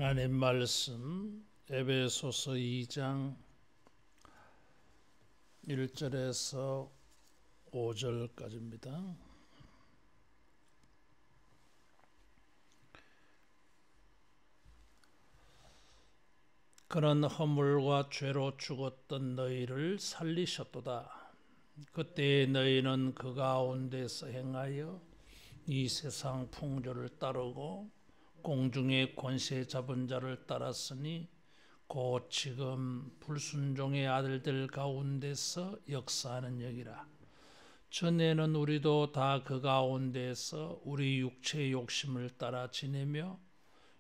하나님 말씀 에베소서 2장 1절에서 5절까지입니다. 그는 허물과 죄로 죽었던 너희를 살리셨도다. 그때 너희는 그 가운데서 행하여 이 세상 풍조를 따르고 공중의 권세 잡은 자를 따랐으니 곧 지금 불순종의 아들들 가운데서 역사하는 여기라. 전에는 우리도 다 그 가운데서 우리 육체의 욕심을 따라 지내며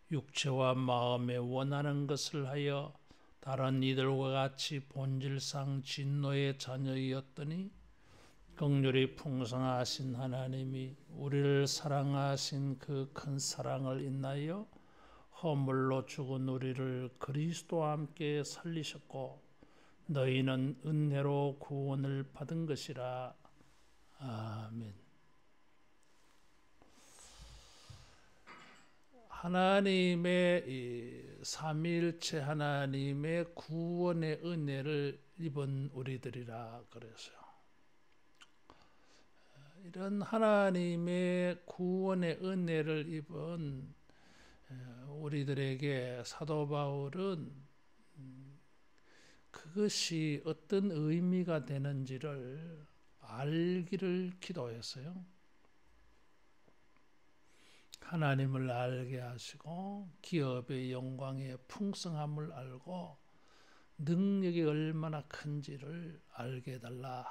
육체와 마음에 원하는 것을 하여 다른 이들과 같이 본질상 진노의 자녀이었더니 긍휼이 풍성하신 하나님이 우리를 사랑하신 그 큰 사랑을 인하여 허물로 죽은 우리를 그리스도와 함께 살리셨고 너희는 은혜로 구원을 받은 것이라. 아멘. 하나님의 삼위일체 하나님의 구원의 은혜를 입은 우리들이라 그랬어요. 이런 하나님의 구원의 은혜를 입은 우리들에게 사도 바울은 그것이 어떤 의미가 되는지를 알기를 기도했어요. 하나님을 알게 하시고 기업의 영광의 풍성함을 알고 능력이 얼마나 큰지를 알게 해달라.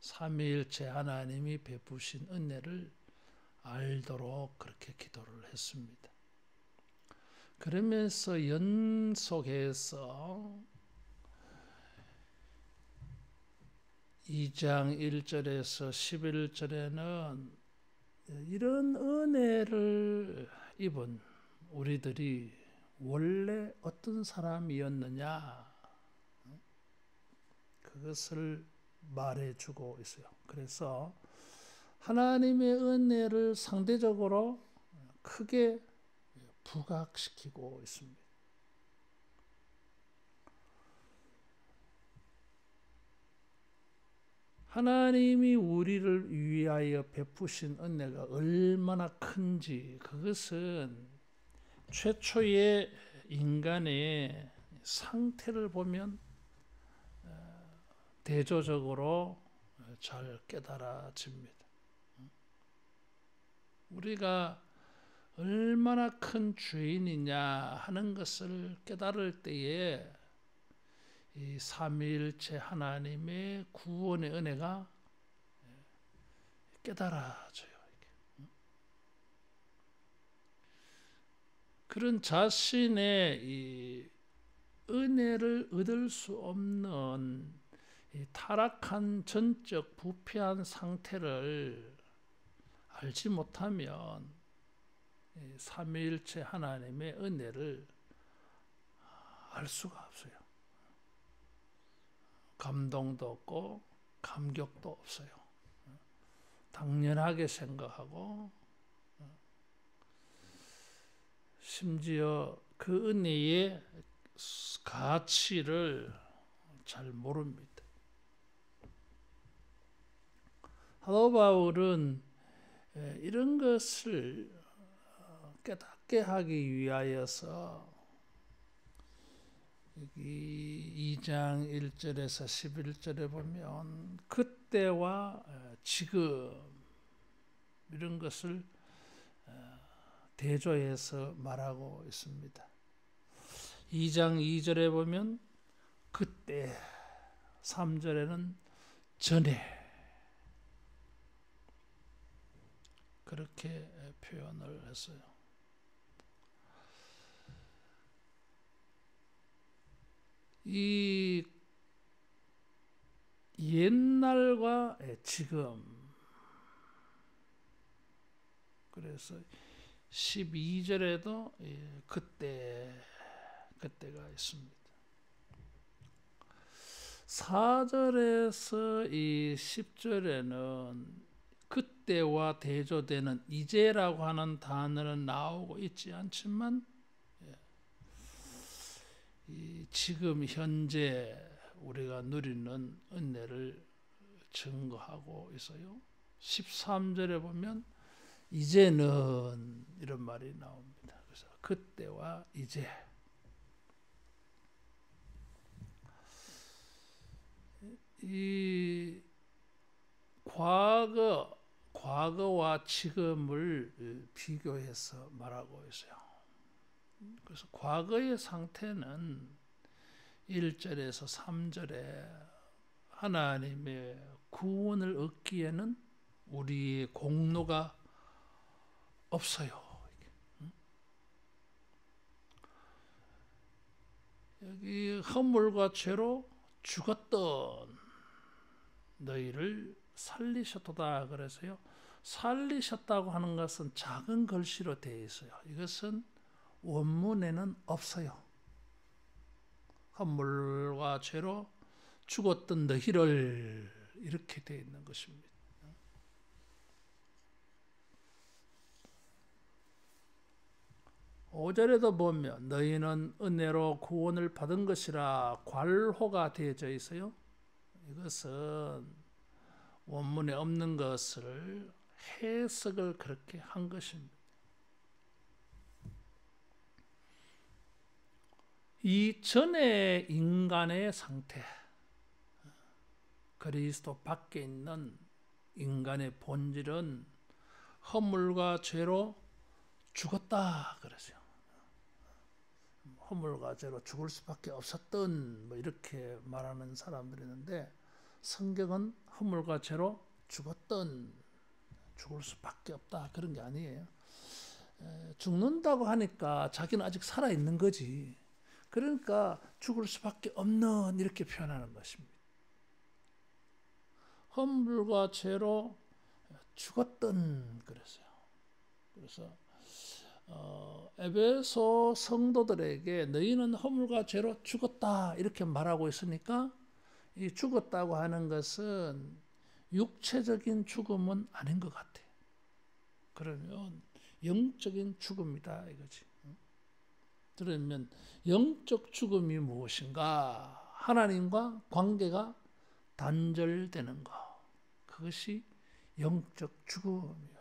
삼위일체 하나님이 베푸신 은혜를 알도록 그렇게 기도를 했습니다. 그러면서 연속해서 2장 1절에서 11절에는 이런 은혜를 입은 우리들이 원래 어떤 사람이었느냐 그것을 말해주고 있어요. 그래서 하나님의 은혜를 상대적으로 크게 부각시키고 있습니다. 하나님이 우리를 위하여 베푸신 은혜가 얼마나 큰지 그것은 최초의 인간의 상태를 보면 대조적으로 잘 깨달아집니다. 우리가 얼마나 큰 죄인이냐 하는 것을 깨달을 때에 이 삼위일체 하나님의 구원의 은혜가 깨달아져요. 그런 자신의 이 은혜를 얻을 수 없는 이 타락한 전적 부패한 상태를 알지 못하면 삼위일체 하나님의 은혜를 알 수가 없어요. 감동도 없고 감격도 없어요. 당연하게 생각하고 심지어 그 은혜의 가치를 잘 모릅니다. 사도 바울은 이런 것을 깨닫게 하기 위하여서 여기 2장 1절에서 11절에 보면 그때와 지금 이런 것을 대조해서 말하고 있습니다. 2장 2절에 보면 그때, 3절에는 전에 그렇게 표현을 했어요. 이 옛날과 지금 그래서 12절에도 그때가 있습니다. 4절에서 이 10절에는 그때 그때와 대조되는 이제라고 하는 단어는 나오고 있지 않지만 지금 현재 우리가 누리는 은혜를 증거하고 있어요. 13절에 보면 이제는 이런 말이 나옵니다. 그래서 그때와 이제, 이 과거와 지금을 비교해서 말하고 있어요. 그래서 과거의 상태는 1절에서 3절에 하나님의 구원을 얻기에는 우리의 공로가 없어요. 여기 허물과 죄로 죽었던 너희를 살리셨도다 그래서요. 살리셨다고 하는 것은 작은 글씨로 되어 있어요. 이것은 원문에는 없어요. 허물과 죄로 죽었던 너희를 이렇게 되어 있는 것입니다. 5절에도 보면 너희는 은혜로 구원을 받은 것이라 괄호가 되어져 있어요. 이것은 원문에 없는 것을 해석을 그렇게 한 것입니다. 이 전의 인간의 상태, 그리스도 밖에 있는 인간의 본질은 허물과 죄로 죽었다 그러죠. 허물과 죄로 죽을 수밖에 없었던 이렇게 말하는 사람들이 있는데, 성경은 허물과 죄로 죽을 수밖에 없다 그런 게 아니에요. 죽는다고 하니까 자기는 아직 살아있는 거지. 그러니까 죽을 수밖에 없는 이렇게 표현하는 것입니다. 허물과 죄로 죽었던 그랬어요. 그래서 에베소 성도들에게 너희는 허물과 죄로 죽었다 이렇게 말하고 있으니까, 이 죽었다고 하는 것은 육체적인 죽음은 아닌 것 같아. 그러면 영적인 죽음이다 이거지. 그러면 영적 죽음이 무엇인가? 하나님과 관계가 단절되는 것, 그것이 영적 죽음이에요.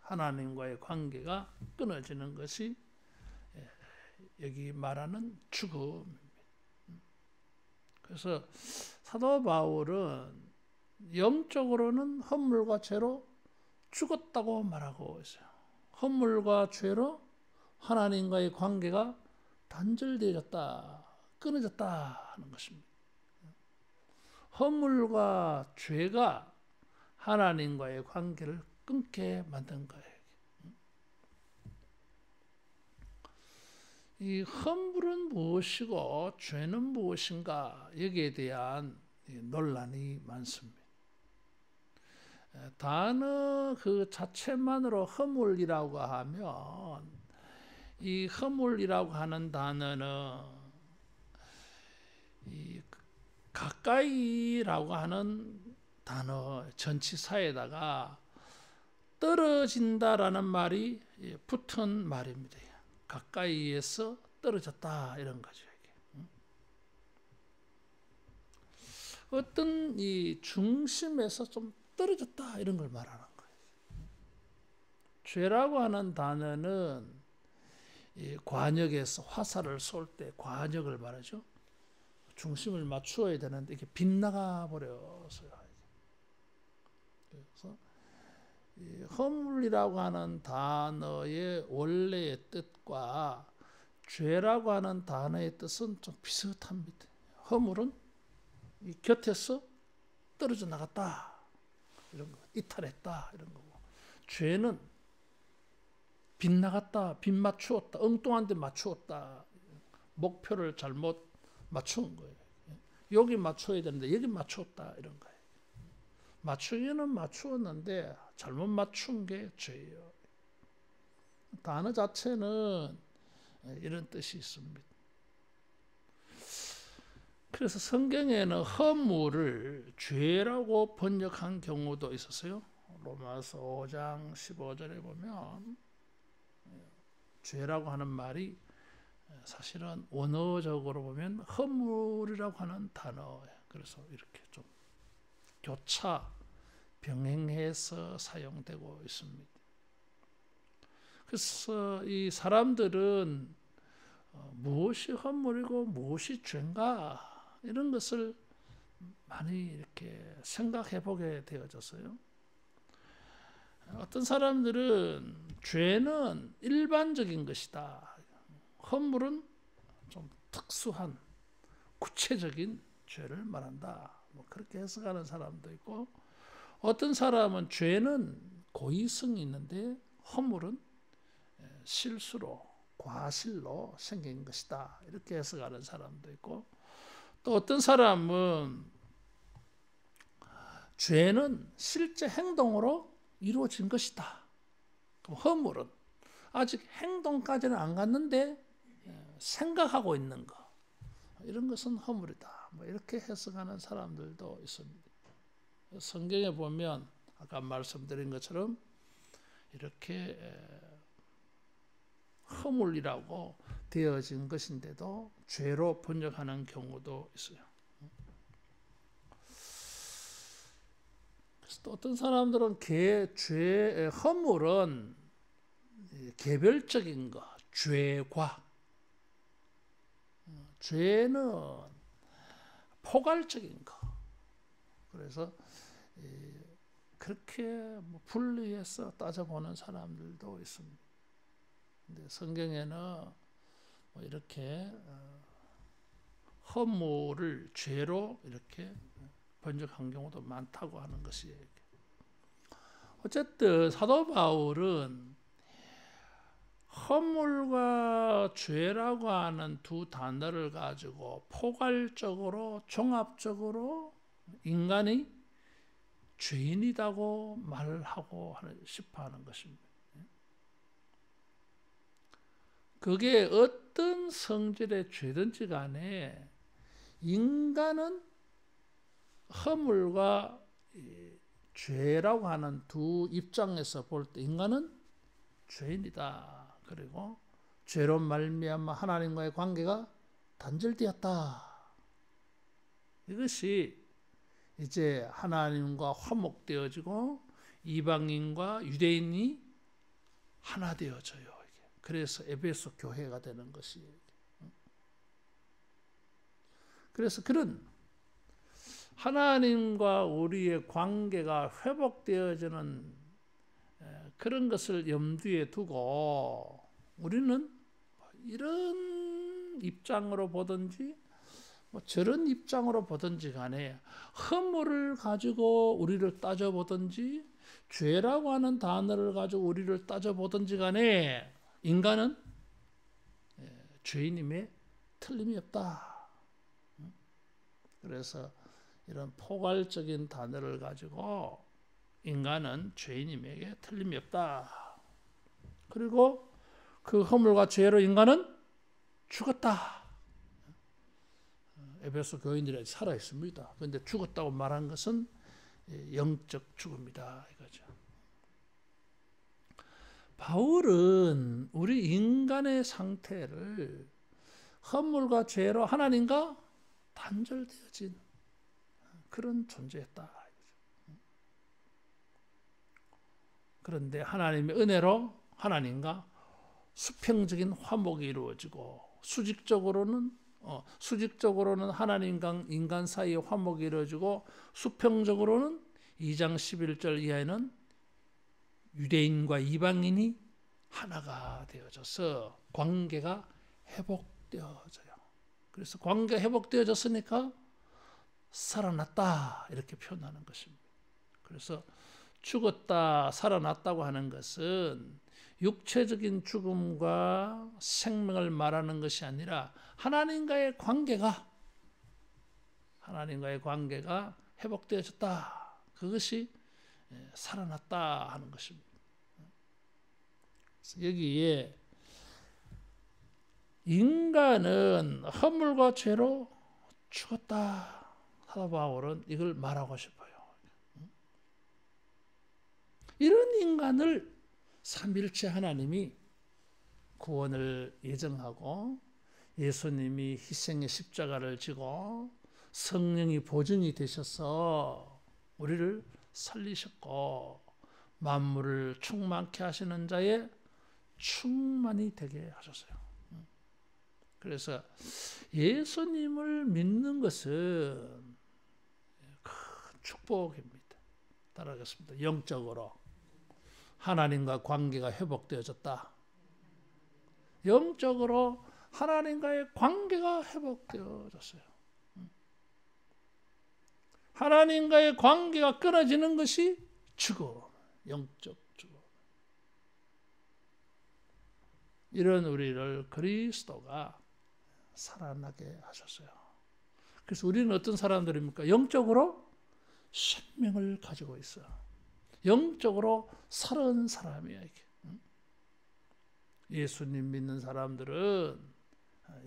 하나님과의 관계가 끊어지는 것이 여기 말하는 죽음입니다. 그래서 사도 바울은 영적으로는 허물과 죄로 죽었다고 말하고 있어요. 허물과 죄로 하나님과의 관계가 단절되었다, 끊어졌다 하는 것입니다. 허물과 죄가 하나님과의 관계를 끊게 만든 거예요. 이 허물은 무엇이고 죄는 무엇인가, 여기에 대한 논란이 많습니다. 단어 그 자체만으로 허물이라고 하면, 이 허물이라고 하는 단어는 이 가까이라고 하는 단어 전치사에다가 떨어진다라는 말이 붙은 말입니다. 가까이에서 떨어졌다 이런 거죠. 어떤 이 중심에서 좀 떨어졌다 이런 걸 말하는 거예요. 죄라고 하는 단어는 이 관역에서 화살을 쏠 때 관역을 말하죠. 중심을 맞추어야 되는데 이게 빗나가 버려서요. 그래서 이 허물이라고 하는 단어의 원래의 뜻과 죄라고 하는 단어의 뜻은 좀 비슷합니다. 허물은 이 곁에서 떨어져 나갔다 이런 거, 이탈했다 이런 거고, 죄는 빗나갔다, 빗 맞추었다, 엉뚱한 데 맞추었다, 목표를 잘못 맞춘 거예요. 여기 맞춰야 되는데 여기 맞추었다 이런 거예요. 맞추기는 맞추었는데 잘못 맞춘 게 죄예요. 단어 자체는 이런 뜻이 있습니다. 그래서 성경에는 허물을 죄라고 번역한 경우도 있었어요. 로마서 5장 15절에 보면 죄라고 하는 말이 사실은 원어적으로 보면 허물이라고 하는 단어예요. 그래서 이렇게 좀 교차 병행해서 사용되고 있습니다. 그래서 이 사람들은 무엇이 허물이고 무엇이 죄인가 이런 것을 많이 이렇게 생각해 보게 되어졌어요. 어떤 사람들은 죄는 일반적인 것이다. 허물은 좀 특수한 구체적인 죄를 말한다. 뭐 그렇게 해석하는 사람도 있고, 어떤 사람은 죄는 고의성이 있는데 허물은 실수로 과실로 생긴 것이다. 이렇게 해석하는 사람도 있고, 또 어떤 사람은 죄는 실제 행동으로 이루어진 것이다. 그럼 허물은 아직 행동까지는 안 갔는데 생각하고 있는 거, 이런 것은 허물이다. 뭐 이렇게 해석하는 사람들도 있습니다. 성경에 보면 아까 말씀드린 것처럼 이렇게 허물이라고 되어진 것인데도 죄로 번역하는 경우도 있어요. 그래서 또 어떤 사람들은 죄의 허물은 개별적인 것, 죄과, 죄는 포괄적인 것. 그래서 그렇게 분리해서 따져보는 사람들도 있습니다. 근데 성경에는 이렇게 허물을 죄로 이렇게 번역한 경우도 많다고 하는 것이에요. 어쨌든 사도 바울은 허물과 죄라고 하는 두 단어를 가지고 포괄적으로 종합적으로 인간이 죄인이라고 말하고 싶어 하는 것입니다. 그게 어떤 성질의 죄든지 간에 인간은 허물과 죄라고 하는 두 입장에서 볼 때 인간은 죄인이다. 그리고 죄로 말미암아 하나님과의 관계가 단절되었다. 이것이 이제 하나님과 화목되어지고 이방인과 유대인이 하나 되어져요. 그래서 에베소 교회가 되는 것이에요. 그래서 그런 하나님과 우리의 관계가 회복되어지는 그런 것을 염두에 두고 우리는 이런 입장으로 보든지 저런 입장으로 보든지 간에 허물을 가지고 우리를 따져보든지 죄라고 하는 단어를 가지고 우리를 따져보든지 간에 인간은 죄인임에 틀림이 없다. 그래서 이런 포괄적인 단어를 가지고 인간은 죄인임에게 틀림이 없다. 그리고 그 허물과 죄로 인간은 죽었다. 에베소 교인들이 살아 있습니다. 그런데 죽었다고 말한 것은 영적 죽음이다 이거죠. 바울은 우리 인간의 상태를 허물과 죄로 하나님과 단절되어진 그런 존재였다. 그런데 하나님의 은혜로 하나님과 수평적인 화목이 이루어지고 수직적으로는 하나님과 인간 사이의 화목이 이루어지고 수평적으로는 2장 11절 이하에는 유대인과 이방인이 하나가 되어져서 관계가 회복되어져요. 그래서 관계가 회복되어졌으니까 살아났다 이렇게 표현하는 것입니다. 그래서 죽었다 살아났다고 하는 것은 육체적인 죽음과 생명을 말하는 것이 아니라 하나님과의 관계가 회복되어졌다. 그것이 살아났다 하는 것입니다. 여기에 인간은 허물과 죄로 죽었다. 사도 바울은 이걸 말하고 싶어요. 이런 인간을 삼위일체 하나님이 구원을 예정하고 예수님이 희생의 십자가를 지고 성령이 보증이 되셔서 우리를 살리셨고 만물을 충만케 하시는 자의 충만이 되게 하셨어요. 그래서 예수님을 믿는 것은 큰 축복입니다. 따라하겠습니다. 영적으로 하나님과 관계가 회복되어졌다. 영적으로 하나님과의 관계가 회복되어졌어요. 하나님과의 관계가 끊어지는 것이 죽음, 영적 죽음. 이런 우리를 그리스도가 살아나게 하셨어요. 그래서 우리는 어떤 사람들입니까? 영적으로 생명을 가지고 있어. 영적으로 살은 사람이야, 이게. 예수님 믿는 사람들은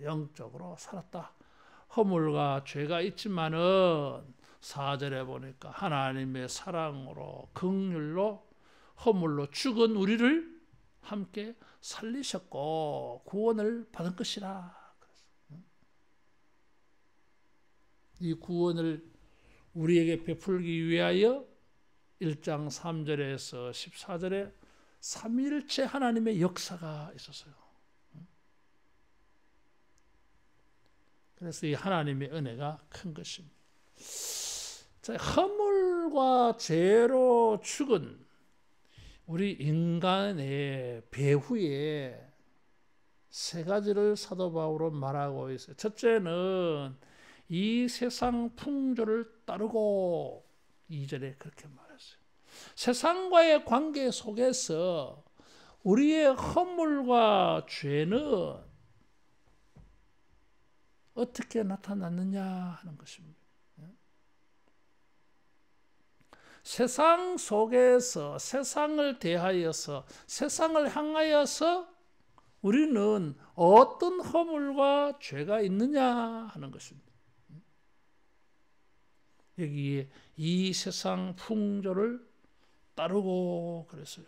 영적으로 살았다. 허물과 죄가 있지만은 4절에 보니까 하나님의 사랑으로 긍휼로 허물로 죽은 우리를 함께 살리셨고 구원을 받은 것이라. 이 구원을 우리에게 베풀기 위하여 1장 3절에서 14절에 삼위일체 하나님의 역사가 있었어요. 그래서 이 하나님의 은혜가 큰 것입니다. 자, 허물과 죄로 죽은 우리 인간의 배후에 세 가지를 사도 바울은 말하고 있어요. 첫째는 이 세상 풍조를 따르고 2절에 그렇게 말했어요. 세상과의 관계 속에서 우리의 허물과 죄는 어떻게 나타났느냐 하는 것입니다. 세상 속에서 세상을 대하여서 세상을 향하여서 우리는 어떤 허물과 죄가 있느냐 하는 것입니다. 여기에 이 세상 풍조를 따르고 그랬어요.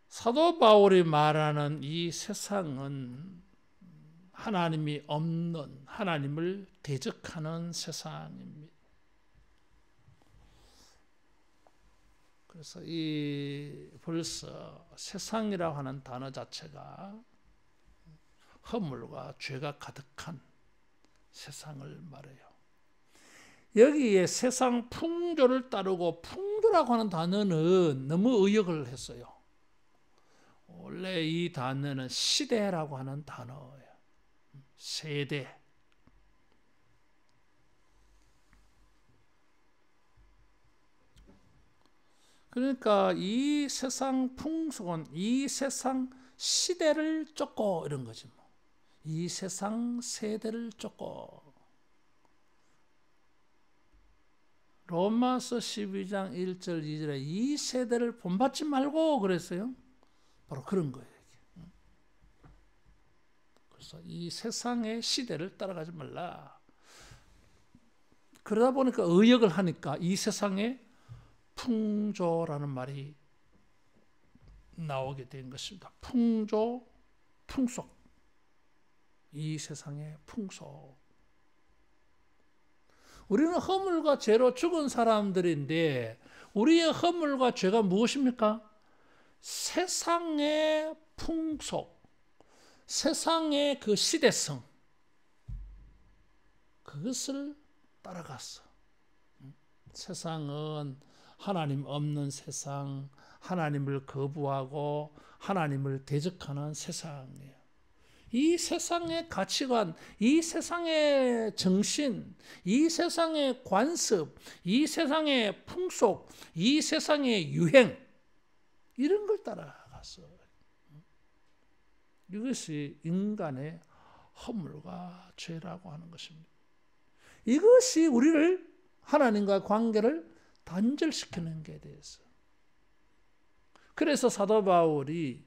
사도 바울이 말하는 이 세상은 하나님이 없는, 하나님을 대적하는 세상입니다. 그래서 벌써 세상이라고 하는 단어 자체가 허물과 죄가 가득한 세상을 말해요. 여기에 세상 풍조를 따르고, 풍조라고 하는 단어는 너무 의역을 했어요. 원래 이 단어는 시대라고 하는 단어예요. 세대. 그러니까 이 세상 풍속은 이 세상 시대를 쫓고 이런 거지 뭐. 이 세상 세대를 쫓고. 로마서 12장 1절 2절에 이 세대를 본받지 말고 그랬어요. 바로 그런 거예요. 그래서 이 세상의 시대를 따라가지 말라. 그러다 보니까 의역을 하니까 이 세상의 풍조라는 말이 나오게 된 것입니다. 풍조, 풍속. 이 세상의 풍속. 우리는 허물과 죄로 죽은 사람들인데 우리의 허물과 죄가 무엇입니까? 세상의 풍속, 세상의 그 시대성, 그것을 따라갔어. 세상은 하나님 없는 세상, 하나님을 거부하고 하나님을 대적하는 세상이에요. 이 세상의 가치관, 이 세상의 정신, 이 세상의 관습, 이 세상의 풍속, 이 세상의 유행, 이런 걸 따라갔어. 이것이 인간의 허물과 죄라고 하는 것입니다. 이것이 우리를 하나님과 관계를 단절시키는 게 돼서. 그래서 사도 바울이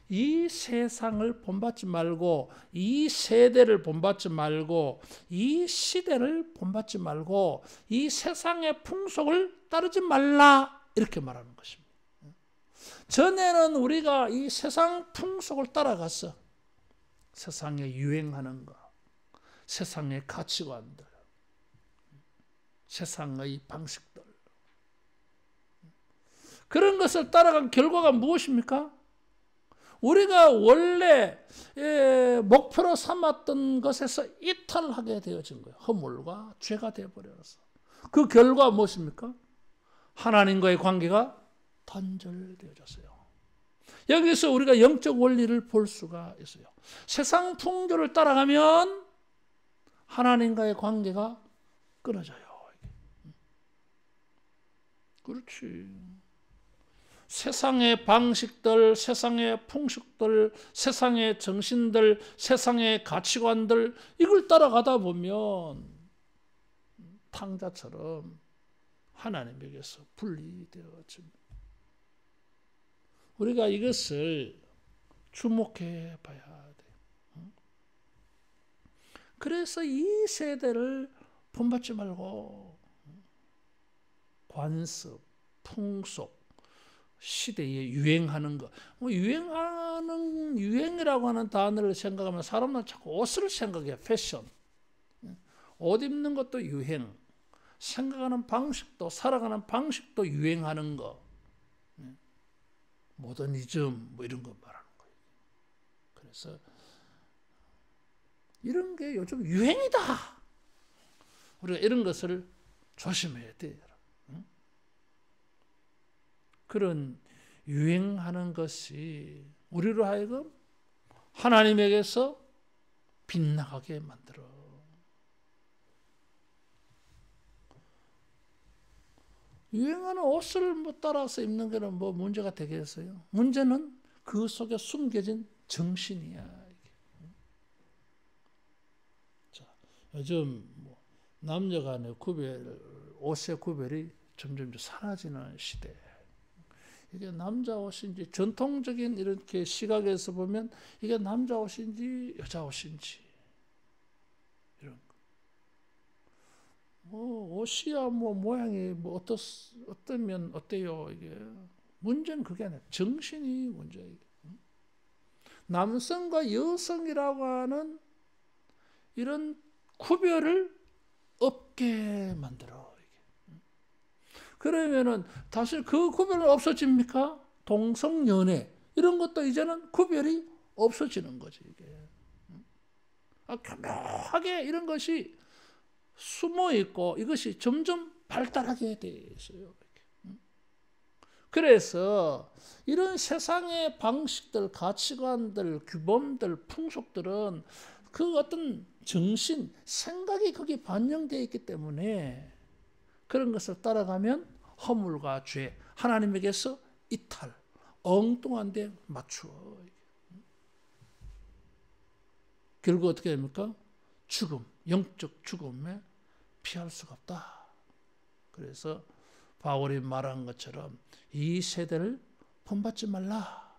이 세상을 본받지 말고 이 세대를 본받지 말고 이 시대를 본받지 말고 이 세상의 풍속을 따르지 말라 이렇게 말하는 것입니다. 전에는 우리가 이 세상 풍속을 따라갔어. 세상에 유행하는 거, 세상의 가치관들, 세상의 방식들. 그런 것을 따라간 결과가 무엇입니까? 우리가 원래 목표로 삼았던 것에서 이탈하게 되어진 거예요. 허물과 죄가 되어버려서. 그 결과 무엇입니까? 하나님과의 관계가 단절되어졌어요. 여기서 우리가 영적 원리를 볼 수가 있어요. 세상 풍조를 따라가면 하나님과의 관계가 끊어져요. 그렇지. 세상의 방식들, 세상의 풍습들, 세상의 정신들, 세상의 가치관들 이걸 따라가다 보면 탕자처럼 하나님에게서 분리되어집니다. 우리가 이것을 주목해 봐야 돼요. 그래서 이 세대를 본받지 말고 관습, 풍속, 시대에 유행하는 거. 유행이라고 하는 단어를 생각하면 사람은 자꾸 옷을 생각해요. 패션. 옷 입는 것도 유행. 생각하는 방식도, 살아가는 방식도 유행하는 거. 모더니즘 뭐 이런 거 말하는 거예요. 그래서 이런 게 요즘 유행이다. 우리가 이런 것을 조심해야 돼요. 그런 유행하는 것이 우리로 하여금 하나님에게서 빗나가게 만들어. 유행하는 옷을 따라서 입는 게는 뭐 문제가 되겠어요? 문제는 그 속에 숨겨진 정신이야. 자, 요즘 남녀 간의 옷의 구별이 점점 사라지는 시대. 이게 남자 옷인지 전통적인 이렇게 시각에서 보면 이게 남자 옷인지 여자 옷인지 이런 거. 옷이야 모양이 어떠면 어때요 이게. 문제는 그게 아니라 정신이 문제예요. 남성과 여성이라고 하는 이런 구별을 없게 만들어. 그러면은 다시 그 구별은 없어집니까? 동성연애 이런 것도 이제는 구별이 없어지는 거지 이게. 교묘하게 이런 것이 숨어 있고 이것이 점점 발달하게 돼 있어요. 그래서 이런 세상의 방식들, 가치관들, 규범들, 풍속들은 그 어떤 정신, 생각이 거기 반영되어 있기 때문에 그런 것을 따라가면 허물과 죄, 하나님에게서 이탈, 엉뚱한 데 맞추어. 결국 어떻게 됩니까? 죽음, 영적 죽음에 피할 수가 없다. 그래서 바울이 말한 것처럼 이 세대를 본받지 말라.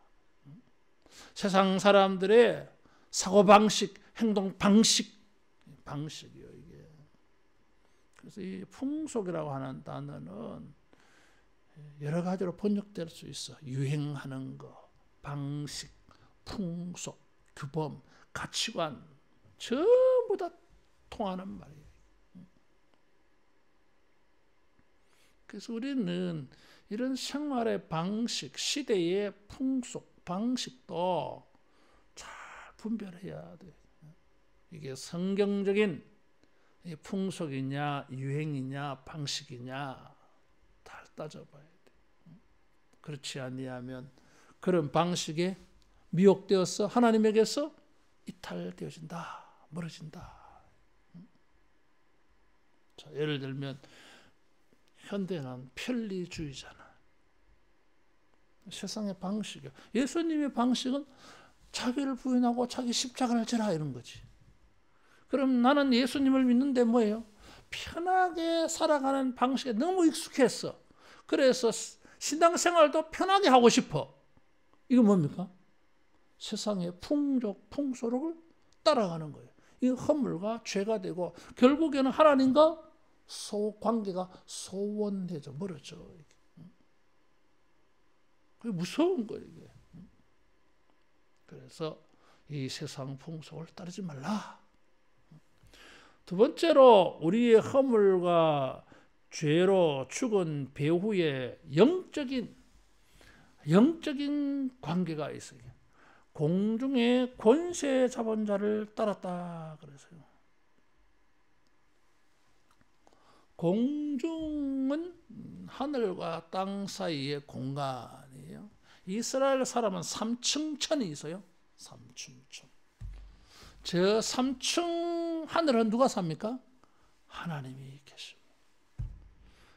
세상 사람들의 사고방식, 방식이요 이게. 그래서 이 풍속이라고 하는 단어는 여러 가지로 번역될 수 있어. 유행하는 거, 방식, 풍속, 규범, 가치관 전부 다 통하는 말이에요. 그래서 우리는 이런 생활의 방식, 시대의 풍속, 방식도 잘 분별해야 돼. 이게 성경적인 풍속이냐, 유행이냐, 방식이냐 다 따져봐야 돼. 그렇지 아니하면 그런 방식에 미혹되어서 하나님에게서 이탈되어진다, 멀어진다. 자, 예를 들면 현대는 편리주의잖아. 세상의 방식이야. 예수님의 방식은 자기를 부인하고 자기 십자가를 지라 이런 거지. 그럼 나는 예수님을 믿는데 뭐예요? 편하게 살아가는 방식에 너무 익숙했어. 그래서 신앙생활도 편하게 하고 싶어. 이거 뭡니까? 세상의 풍족, 풍소를 따라가는 거예요. 이 허물과 죄가 되고 결국에는 하나님과 관계가 소원해져 멀어져. 그게 무서운 거예요. 이게. 그래서 이 세상 풍속을 따르지 말라. 두 번째로 우리의 허물과 죄로 죽은 배후에 영적인 관계가 있어요. 공중의 권세 잡은 자를 따랐다 그래서요. 공중은 하늘과 땅 사이의 공간이에요. 이스라엘 사람은 3층 천이 있어요. 3층 천. 저 3층 하늘은 누가 삽니까? 하나님이 계십니다.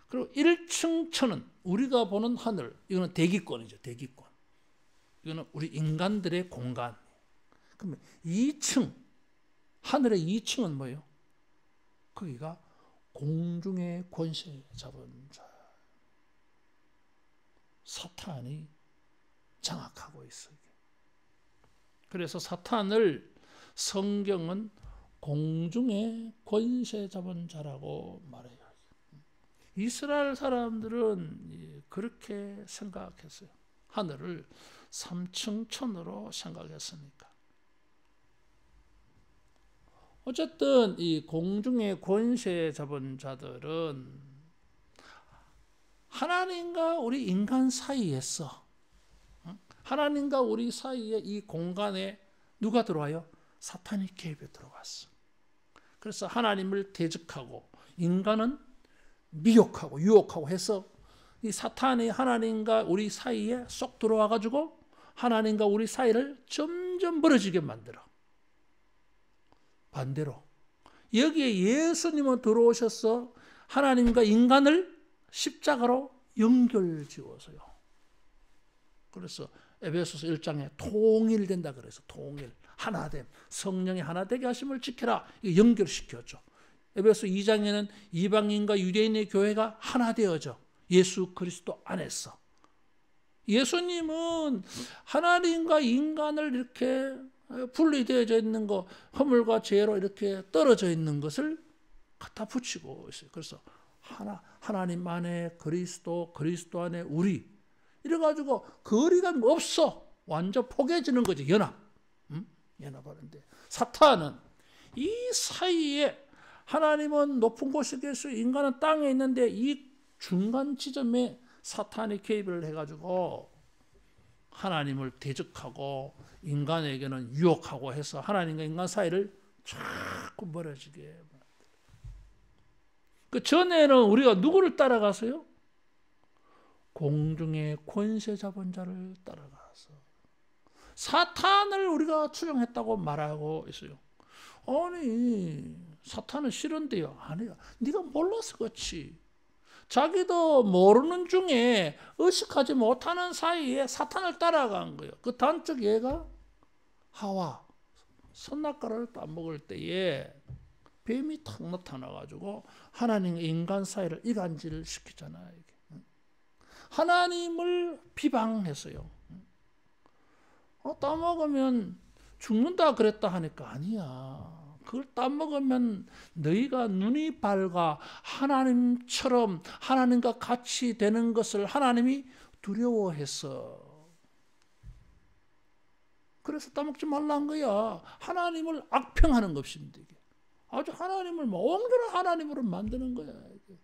그리고 1층 천은 우리가 보는 하늘, 이거는 대기권이죠. 대기권. 이거는 우리 인간들의 공간. 그러면 2층, 하늘의 2층은 뭐예요? 거기가 공중의 권세 잡은 자. 사탄이 장악하고 있어요. 그래서 사탄을 성경은 공중의 권세 잡은 자라고 말해요. 이스라엘 사람들은 그렇게 생각했어요. 하늘을 3층 천으로 생각했으니까. 어쨌든 이 공중의 권세 잡은 자들은 하나님과 우리 인간 사이에서, 하나님과 우리 사이에 이 공간에 누가 들어와요? 사탄이 개입해 들어왔어. 그래서 하나님을 대적하고 인간은 미혹하고 유혹하고 해서 이 사탄이 하나님과 우리 사이에 쏙 들어와 가지고 하나님과 우리 사이를 점점 멀어지게 만들어. 반대로 여기에 예수님은 들어오셔서 하나님과 인간을 십자가로 연결지어서요. 그래서 에베소서 1장에 통일된다 그래서 통일, 하나됨, 성령의 하나되게 하심을 지켜라. 연결시켜줘. 에베소 2장에는 이방인과 유대인의 교회가 하나 되어져. 예수 그리스도 안에서. 예수님은 하나님과 인간을 이렇게 분리되어져 있는 거, 허물과 죄로 이렇게 떨어져 있는 것을 갖다 붙이고 있어요. 그래서 하나님 안에 그리스도, 그리스도 안에 우리. 이래가지고 거리감이 없어. 완전 포개지는 거지. 연합하는데. 사탄은 이 사이에 하나님은 높은 곳에 계시고 인간은 땅에 있는데 이 중간 지점에 사탄이 개입을 해가지고 하나님을 대적하고 인간에게는 유혹하고 해서 하나님과 인간 사이를 자꾸 멀어지게 만들어요. 그 전에는 우리가 누구를 따라가서요? 공중의 권세 잡은 자를 따라가서 사탄을 우리가 추종했다고 말하고 있어요. 아니 사탄은 싫은데요. 아니야. 네가 몰라서 그렇지. 자기도 모르는 중에 의식하지 못하는 사이에 사탄을 따라간 거예요. 그 단적 예가 하와 선악과를 따먹을 때에 뱀이 탁 나타나가지고 하나님과 인간 사이를 이간질 시키잖아요. 하나님을 비방했어요. 따먹으면 죽는다 그랬다 하니까 아니야. 그걸 따먹으면 너희가 눈이 밝아 하나님처럼 하나님과 같이 되는 것을 하나님이 두려워했어. 그래서 따먹지 말라는 거야. 하나님을 악평하는 것입니다. 이게. 아주 하나님을 온전한 하나님으로 만드는 거야. 이게.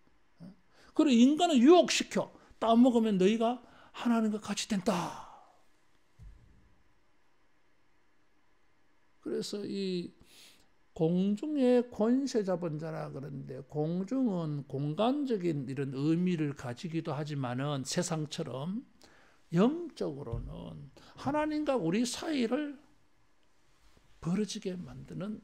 그리고 인간을 유혹시켜. 따먹으면 너희가 하나님과 같이 된다. 그래서 이 공중의 권세 잡은 자라 그러는데 공중은 공간적인 이런 의미를 가지기도 하지만은 세상처럼 영적으로는 하나님과 우리 사이를 벌어지게 만드는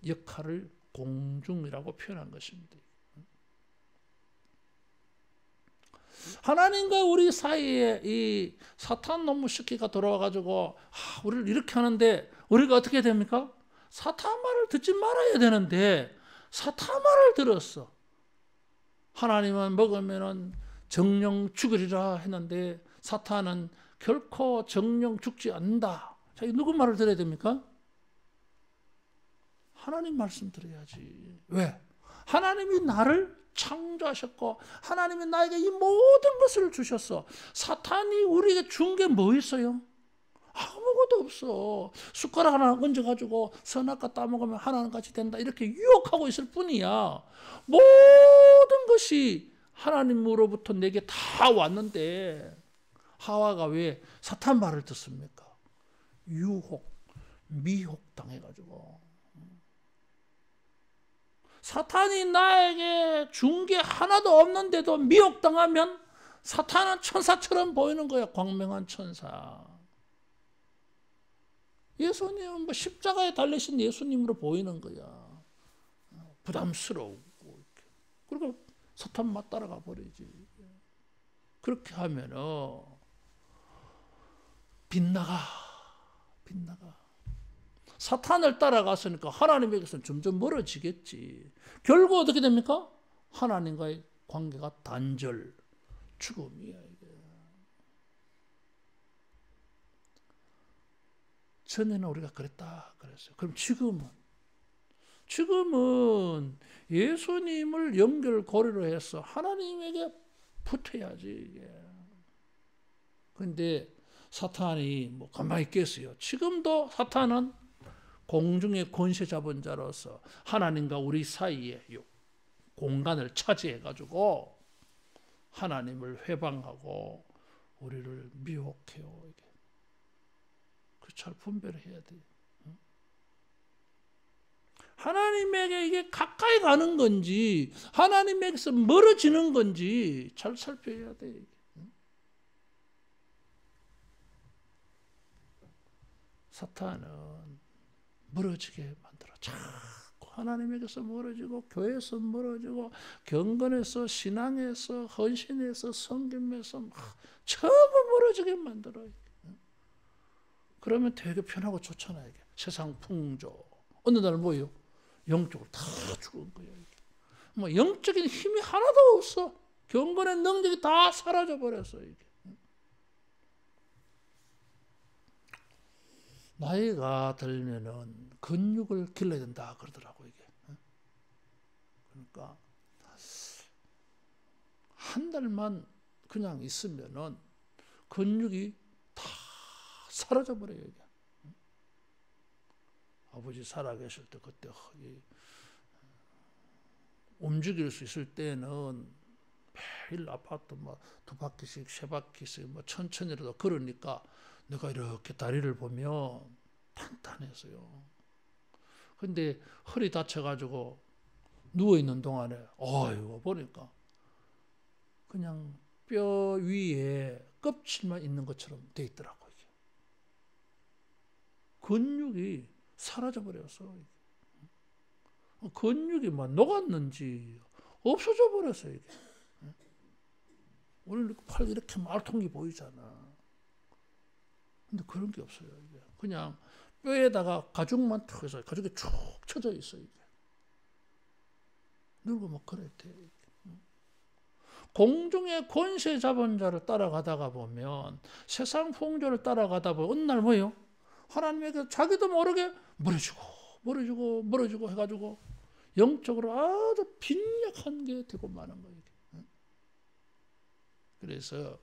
역할을 공중이라고 표현한 것입니다. 하나님과 우리 사이에 이 사탄 놈의 새끼가 들어와가지고 우리를 이렇게 하는데 우리가 어떻게 됩니까? 사탄 말을 듣지 말아야 되는데 사탄 말을 들었어. 하나님은 먹으면 정령 죽으리라 했는데 사탄은 결코 정령 죽지 않는다. 자, 이 누구 말을 들어야 됩니까? 하나님 말씀 들어야지. 왜? 하나님이 나를 창조하셨고 하나님이 나에게 이 모든 것을 주셨어. 사탄이 우리에게 준 게 뭐 있어요? 아무것도 없어. 숟가락 하나 얹어가지고 선악과 따먹으면 하나는 같이 된다. 이렇게 유혹하고 있을 뿐이야. 모든 것이 하나님으로부터 내게 다 왔는데 하와가 왜 사탄 말을 듣습니까? 유혹, 미혹 당해가지고. 사탄이 나에게 준 게 하나도 없는데도 미혹당하면 사탄은 천사처럼 보이는 거야. 광명한 천사. 예수님은 뭐 십자가에 달리신 예수님으로 보이는 거야. 부담스러우고. 그리고 사탄만 따라가 버리지. 그렇게 하면은 빗나가. 사탄을 따라갔으니까 하나님에게서는 점점 멀어지겠지. 결국 어떻게 됩니까? 하나님과의 관계가 단절, 죽음이야 이게. 전에는 우리가 그랬다 그랬어요. 그럼 지금은 예수님을 연결고리로 해서 하나님에게 붙어야지 이게. 그런데 사탄이 뭐 가만히 있겠어요. 지금도 사탄은 공중의 권세 잡은 자로서 하나님과 우리 사이에 공간을 차지해가지고 하나님을 회방하고 우리를 미혹해요. 이게. 잘 분별해야 돼. 하나님에게 이게 가까이 가는 건지 하나님에게서 멀어지는 건지 잘 살펴야 돼. 사탄은 멀어지게 만들어. 자꾸 하나님에게서 멀어지고 교회에서 멀어지고 경건에서 신앙에서 헌신에서 섬김에서 전부 멀어지게 만들어요. 그러면 되게 편하고 좋잖아요. 이게. 세상 풍조. 어느 날 뭐예요? 영적으로 다 죽은 거예요. 뭐 영적인 힘이 하나도 없어. 경건의 능력이 다 사라져 버렸어. 이게. 나이가 들면은 근육을 길러야 된다 그러더라고 이게. 그러니까 한 달만 그냥 있으면은 근육이 다 사라져 버려요 이게. 아버지 살아계실 때 그때 움직일 수 있을 때는 매일 아파트 뭐 2바퀴씩 3바퀴씩 뭐 천천히라도 걸으니까 내가 이렇게 다리를 보면 탄탄했어요. 근데 허리 다쳐가지고 누워있는 동안에 이거 보니까 그냥 뼈 위에 껍질만 있는 것처럼 돼 있더라고요. 근육이 사라져 버렸어. 근육이 막 녹았는지 없어져 버렸어요. 이게. 오늘 팔 이렇게 말통이 보이잖아. 근데 그런 게 없어요. 이게. 그냥 뼈에다가 가죽만 툭 해서 가죽이 쭉 쳐져 있어요. 이게. 늙고 막 그랬대. 공중의 권세 잡은 자를 따라가다가 보면 세상 풍조를 따라가다 보면 어느 날 뭐예요? 하나님에게 자기도 모르게 멀어지고 해가지고 영적으로 아주 빈약한 게 되고 마는 거예요. 그래서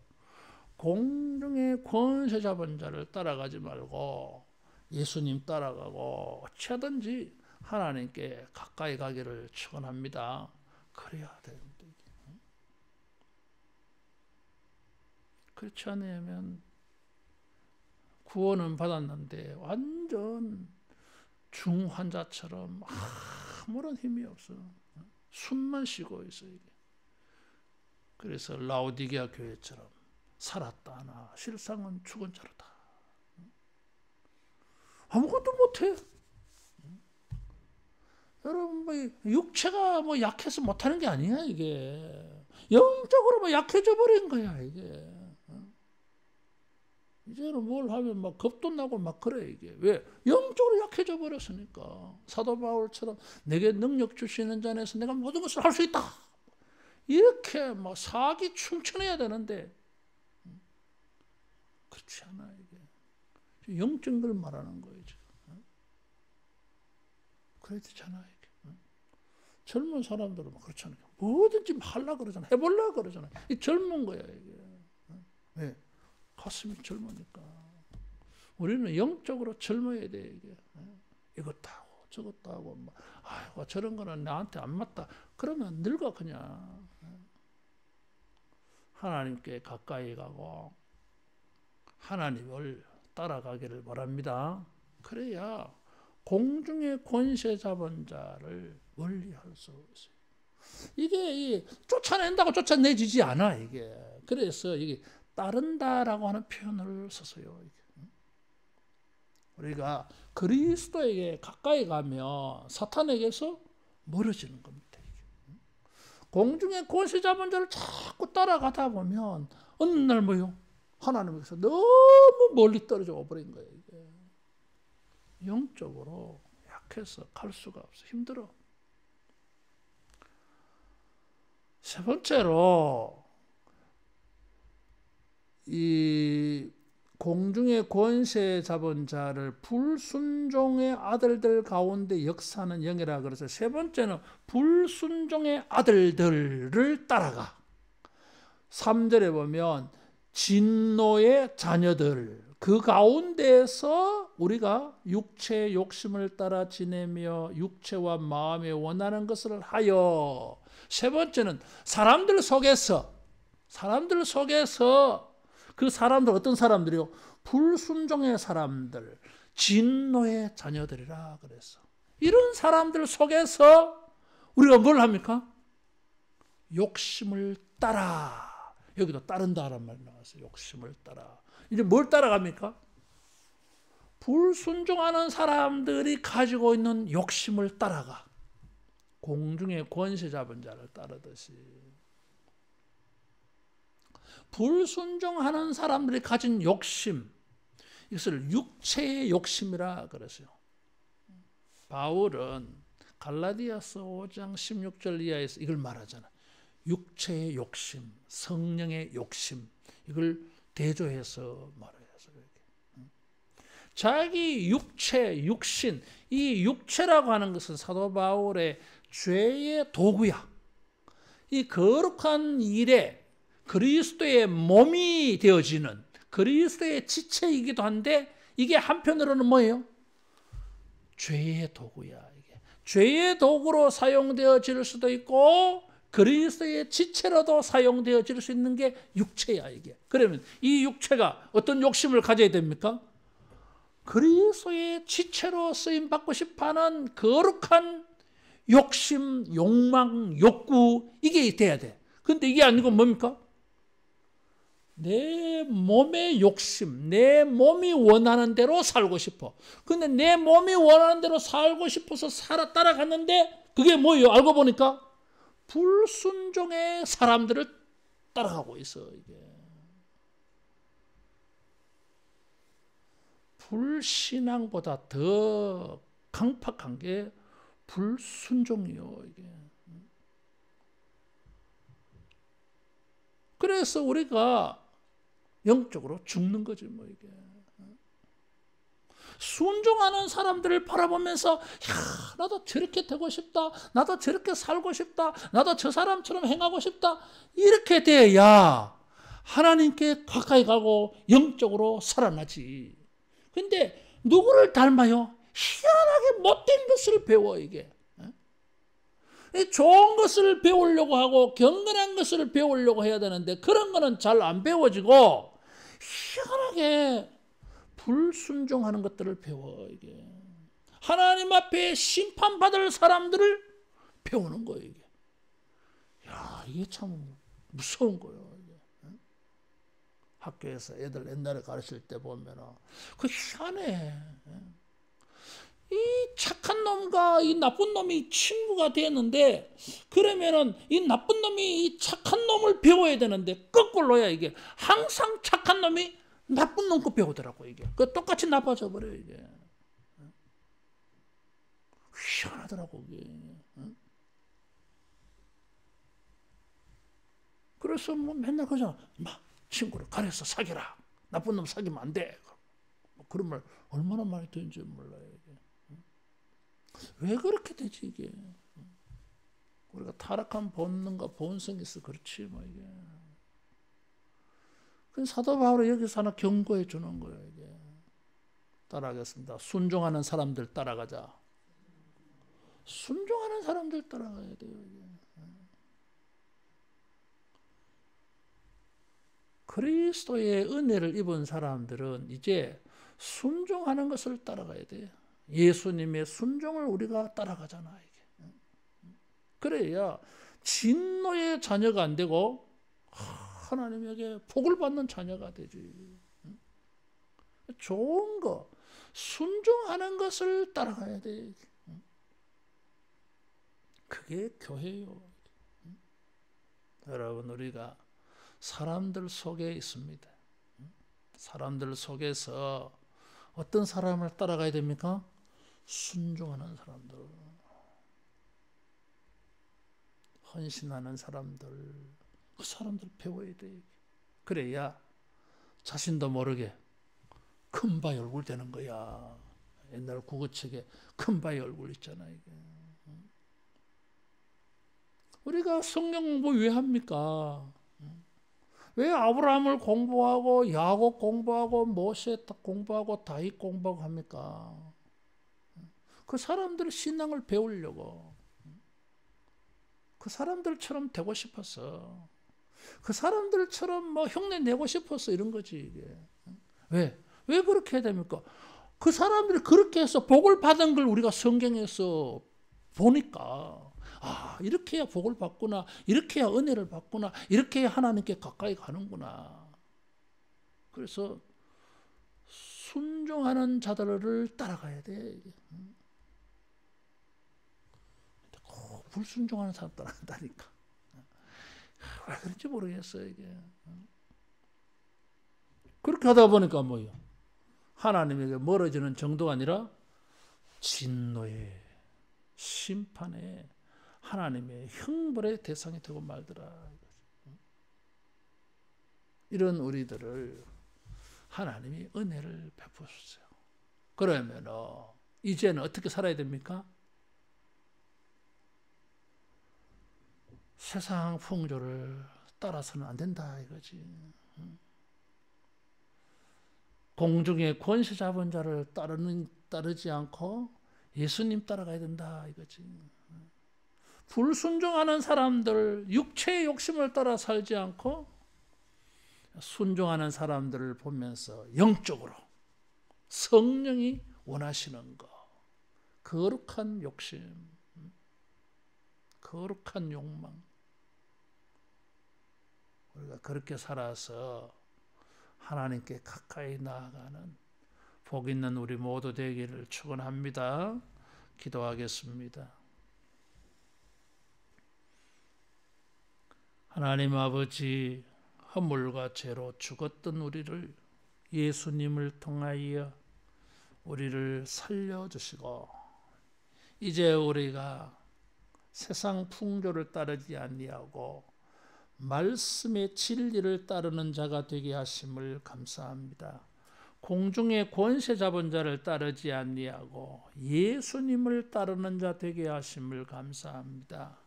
공중의 권세 잡은 자를 따라가지 말고 예수님 따라가고 어찌하든지 하나님께 가까이 가기를 축원합니다. 그래야 됩니다. 그렇지 않으면 구원은 받았는데 완전 중환자처럼 아무런 힘이 없어. 숨만 쉬고 있어. 이게. 그래서 라오디게아 교회처럼 살았다 하나 실상은 죽은 자로다. 아무것도 못해. 여러분 뭐 육체가 뭐 약해서 못하는 게 아니야 이게. 영적으로 뭐 약해져 버린 거야 이게. 이제는 뭘 하면 막 겁도 나고 막 그래 이게. 왜? 영적으로 약해져 버렸으니까. 사도 바울처럼 내게 능력 주시는 자 안에서 내가 모든 것을 할 수 있다. 이렇게 막 사기 충천해야 되는데 그렇지 않아 이게. 영적인 걸 말하는 거예요 지금. 그래야 되잖아 이게. 젊은 사람들은 막 그렇잖아요. 뭐든지 하려고 그러잖아. 해보려고 그러잖아. 이 젊은 거야 이게. 왜? 가슴이 젊으니까. 우리는 영적으로 젊어야 돼 이게. 이것도 하고 저것도 하고 뭐, 아이고 저런 거는 나한테 안 맞다. 그러면 늙어 그냥. 하나님께 가까이 가고 하나님을 따라가기를 바랍니다. 그래야 공중의 권세 잡은 자를 멀리할 수 있어요. 이게 쫓아낸다고 쫓아내지지 않아 이게. 그래서 이게 따른다라고 하는 표현을 썼어요. 우리가 그리스도에게 가까이 가면 사탄에게서 멀어지는 겁니다. 공중의 권세 잡은 자를 자꾸 따라가다 보면 어느 날 뭐요? 하나님께서 너무 멀리 떨어져 버린 거예요. 이게. 영적으로 약해서 갈 수가 없어. 힘들어. 세 번째로 이 공중의 권세 잡은 자를 불순종의 아들들 가운데 역사하는 영이라 그래서 세 번째는 불순종의 아들들을 따라가. 3절에 보면 진노의 자녀들 그 가운데에서 우리가 육체의 욕심을 따라 지내며 육체와 마음에 원하는 것을 하여. 세 번째는 사람들 속에서 그 사람들 어떤 사람들이요? 불순종의 사람들, 진노의 자녀들이라 그랬어. 이런 사람들 속에서 우리가 뭘 합니까? 욕심을 따라. 여기도 따른다라는 말이 나왔어요. 욕심을 따라. 이제 뭘 따라갑니까? 불순종하는 사람들이 가지고 있는 욕심을 따라가. 공중의 권세 잡은 자를 따르듯이. 불순종하는 사람들이 가진 욕심, 이것을 육체의 욕심이라 그랬어요. 바울은 갈라디아서 5장 16절 이하에서 이걸 말하잖아. 육체의 욕심, 성령의 욕심, 이걸 대조해서 말해요. 자기 육체, 육신, 이 육체라고 하는 것은 사도 바울의 죄의 도구야. 이 거룩한 일에 그리스도의 몸이 되어지는 그리스도의 지체이기도 한데 이게 한편으로는 뭐예요? 죄의 도구야. 이게 죄의 도구로 사용되어질 수도 있고 그리스도의 지체로도 사용되어질 수 있는 게 육체야. 이게. 그러면 이 육체가 어떤 욕심을 가져야 됩니까? 그리스도의 지체로 쓰임받고 싶어하는 거룩한 욕심, 욕망, 욕구 이게 돼야 돼. 근데 이게 아니고 뭡니까? 내 몸의 욕심, 내 몸이 원하는 대로 살고 싶어. 근데 내 몸이 원하는 대로 살고 싶어서 따라갔는데 그게 뭐예요? 알고 보니까 불순종의 사람들을 따라가고 있어. 이게. 불신앙보다 더 강팍한 게 불순종이요. 이게. 그래서 우리가 영적으로 죽는 거지 뭐 이게. 순종하는 사람들을 바라보면서 야, 나도 저렇게 되고 싶다. 나도 저렇게 살고 싶다. 나도 저 사람처럼 행하고 싶다. 이렇게 돼야 하나님께 가까이 가고 영적으로 살아나지. 근데 누구를 닮아요? 희한하게 못된 것을 배워 이게. 좋은 것을 배우려고 하고 경건한 것을 배우려고 해야 되는데 그런 거는 잘 안 배워지고 희한하게 불순종하는 것들을 배워 이게. 하나님 앞에 심판받을 사람들을 배우는 거예요 이게. 야, 이게 참 무서운 거예요. 학교에서 애들 옛날에 가르칠 때 보면 그 희한해. 이 착한 놈과 이 나쁜 놈이 친구가 되는데 그러면은 이 나쁜 놈이 이 착한 놈을 배워야 되는데 거꾸로야 이게. 항상 착한 놈이 나쁜 놈 거 배우더라고 이게. 그 똑같이 나빠져 버려요 이게. 희한하더라고 이게. 그래서 뭐 맨날 그러잖아. 막 친구를 가려서 사귀라. 나쁜 놈 사귀면 안 돼. 그런 말 얼마나 많이 듣는지 몰라요. 이게. 왜 그렇게 되지 이게? 우리가 타락한 본능과 본성이 있어 그렇지 뭐 이게. 그 사도 바울이 여기서 하나 경고해 주는 거예요. 이게. 따라하겠습니다. 순종하는 사람들 따라가자. 순종하는 사람들 따라가야 돼요. 이게. 그리스도의 은혜를 입은 사람들은 이제 순종하는 것을 따라가야 돼요. 예수님의 순종을 우리가 따라가잖아. 이게. 그래야 진노의 자녀가 안 되고 하나님에게 복을 받는 자녀가 되지. 좋은 거, 순종하는 것을 따라가야 돼. 그게 교회요. 여러분, 우리가 사람들 속에 있습니다. 사람들 속에서 어떤 사람을 따라가야 됩니까? 순종하는 사람들, 헌신하는 사람들, 그 사람들 배워야 돼. 그래야 자신도 모르게 큰 바위 얼굴 되는 거야. 옛날 국어책에 큰 바위 얼굴 있잖아. 이게. 우리가 성경 공부 왜 합니까? 왜 아브라함을 공부하고 야곱 공부하고 모세 공부하고 다윗 공부하고 합니까? 그 사람들 신앙을 배우려고. 그 사람들처럼 되고 싶었어. 그 사람들처럼 뭐 흉내 내고 싶었어. 이런 거지 이게. 왜? 왜 그렇게 해야 됩니까? 그 사람들이 그렇게 해서 복을 받은 걸 우리가 성경에서 보니까 이렇게 해야 복을 받구나. 이렇게 해야 은혜를 받구나. 이렇게 해야 하나님께 가까이 가는구나. 그래서 순종하는 자들을 따라가야 돼. 꼭 불순종하는 사람 따라간다니까. 왜 그런지 모르겠어요. 이게. 그렇게 하다 보니까 뭐예요? 하나님에게 멀어지는 정도가 아니라 진노의 심판의 하나님의 형벌의 대상이 되고 말더라. 이런 우리들을 하나님이 은혜를 베푸셨어요. 그러면 이제는 어떻게 살아야 됩니까? 세상 풍조를 따라서는 안 된다 이거지. 공중의 권세 잡은 자를 따르지 않고 예수님 따라가야 된다 이거지. 불순종하는 사람들, 육체의 욕심을 따라 살지 않고 순종하는 사람들을 보면서 영적으로 성령이 원하시는 것, 거룩한 욕심, 거룩한 욕망, 우리가 그렇게 살아서 하나님께 가까이 나아가는 복 있는 우리 모두 되기를 축원합니다. 기도하겠습니다. 하나님 아버지, 허물과 죄로 죽었던 우리를 예수님을 통하여 우리를 살려주시고 이제 우리가 세상 풍조를 따르지 아니하고 말씀의 진리를 따르는 자가 되게 하심을 감사합니다. 공중의 권세 잡은 자를 따르지 아니하고 예수님을 따르는 자 되게 하심을 감사합니다.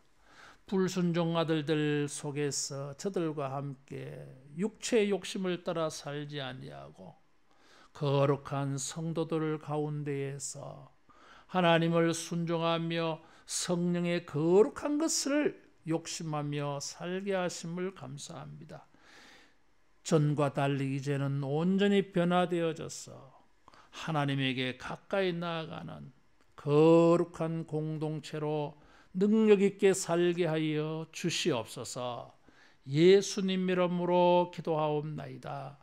불순종 아들들 속에서 저들과 함께 육체의 욕심을 따라 살지 아니하고 거룩한 성도들 가운데에서 하나님을 순종하며 성령의 거룩한 것을 욕심하며 살게 하심을 감사합니다. 전과 달리 이제는 온전히 변화되어져서 하나님에게 가까이 나아가는 거룩한 공동체로 능력 있게 살게 하여 주시옵소서. 예수님 이름으로 기도하옵나이다.